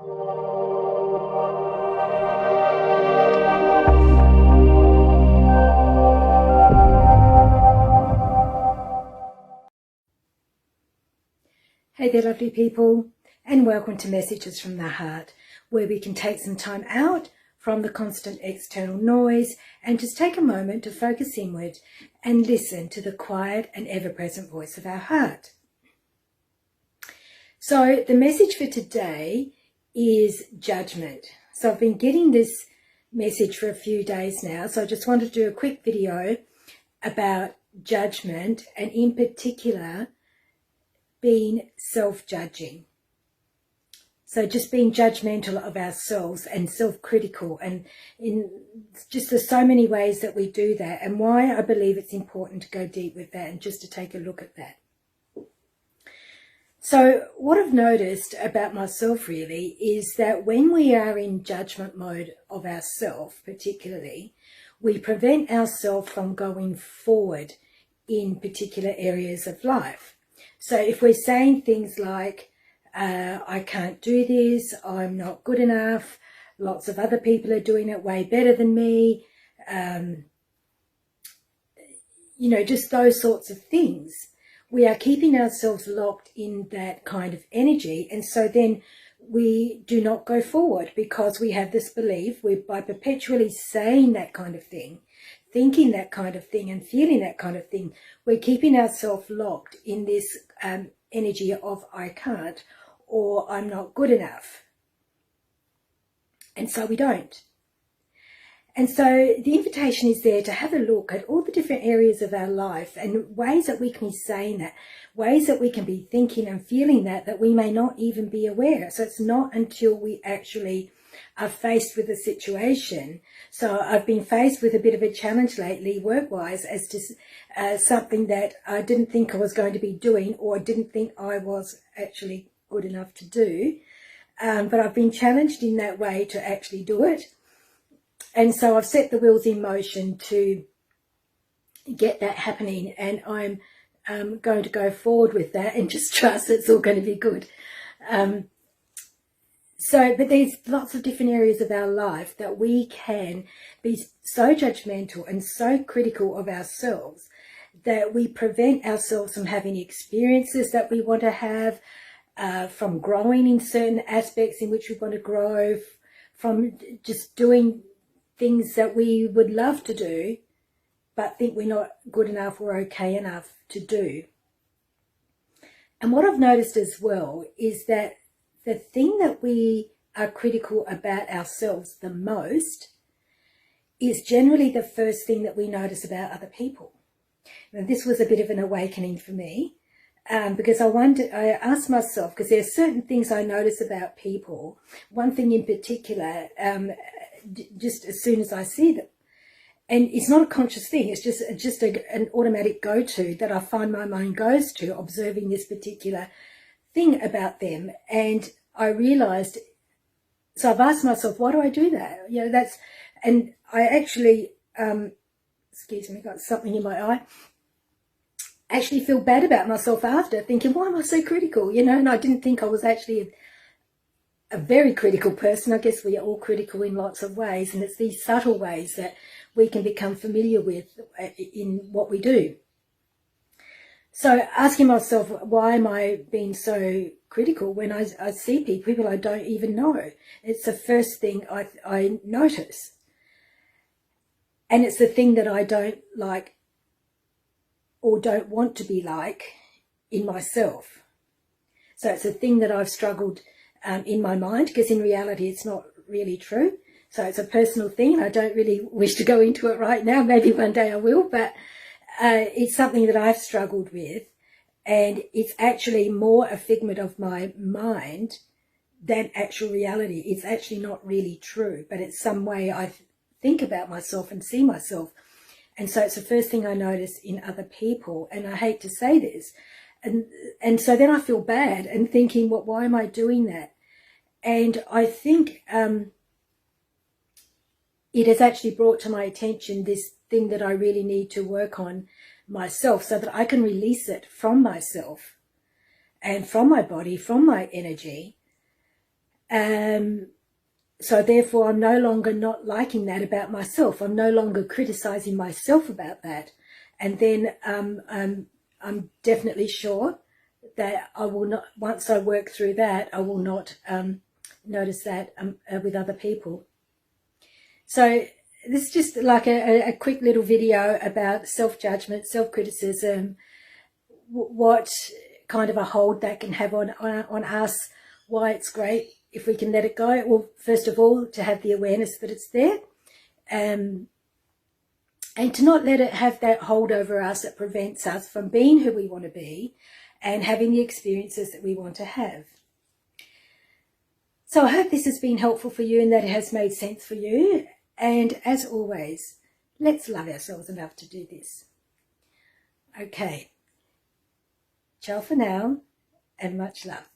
Hey there, lovely people, and welcome to Messages from the Heart, where we can take some time out from the constant external noise and just take a moment to focus inward and listen to the quiet and ever-present voice of our heart. So the message for today is judgment. So I've been getting this message for a few days now, so I just wanted to do a quick video about judgment, and in particular being self-judging. So just being judgmental of ourselves and self-critical, and in just there's so many ways that we do that, and why I believe it's important to go deep with that and just to take a look at that. So what I've noticed about myself really is that when we are in judgment mode of ourselves particularly, we prevent ourselves from going forward in particular areas of life. So if we're saying things like, I can't do this, I'm not good enough, lots of other people are doing it way better than me, just those sorts of things, we are keeping ourselves locked in that kind of energy. And so then we do not go forward because we have this belief, by perpetually saying that kind of thing, thinking that kind of thing and feeling that kind of thing, we're keeping ourselves locked in this energy of I can't, or I'm not good enough. And so we don't. And so the invitation is there to have a look at all the different areas of our life and ways that we can be saying that, ways that we can be thinking and feeling that we may not even be aware. So it's not until we actually are faced with a situation. So I've been faced with a bit of a challenge lately work-wise as to something that I didn't think I was going to be doing, or didn't think I was actually good enough to do. But I've been challenged in that way to actually do it. And so I've set the wheels in motion to get that happening, and I'm going to go forward with that and just trust it's all going to be good. But there's lots of different areas of our life that we can be so judgmental and so critical of ourselves that we prevent ourselves from having experiences that we want to have, from growing in certain aspects in which we want to grow, from just doing things that we would love to do but think we're not good enough or okay enough to do. And what I've noticed as well is that the thing that we are critical about ourselves the most is generally the first thing that we notice about other people. Now, this was a bit of an awakening for me, because I asked myself, because there are certain things I notice about people, one thing in particular, just as soon as I see them. And it's not a conscious thing, it's just an automatic go-to that I find my mind goes to, observing this particular thing about them. And I realized, so I've asked myself, why do I do that? And I actually, excuse me, got something in my eye, actually feel bad about myself after, thinking, why am I so critical? And I didn't think I was actually a very critical person. I guess we are all critical in lots of ways, and it's these subtle ways that we can become familiar with in what we do. So asking myself, why am I being so critical when I see people I don't even know? It's the first thing I notice. And it's the thing that I don't like or don't want to be like in myself. So it's a thing that I've struggled in my mind, because in reality it's not really true. So it's a personal thing. I don't really wish to go into it right now. Maybe one day I will, but it's something that I've struggled with, and it's actually more a figment of my mind than actual reality. It's actually not really true, but it's some way I think about myself and see myself. And so it's the first thing I notice in other people, and I hate to say this. And so then I feel bad and thinking, why am I doing that? And I think it has actually brought to my attention this thing that I really need to work on myself, so that I can release it from myself and from my body, from my energy, So therefore, I'm no longer not liking that about myself. I'm no longer criticizing myself about that. And then I'm definitely sure that I will not, once I work through that, I will not notice that with other people. So this is just like a quick little video about self-judgment, self-criticism, what kind of a hold that can have on us, why it's great if we can let it go. Well, first of all, to have the awareness that it's there, and to not let it have that hold over us that prevents us from being who we want to be and having the experiences that we want to have. So I hope this has been helpful for you and that it has made sense for you. And as always, let's love ourselves enough to do this. Okay. Ciao for now, and much love.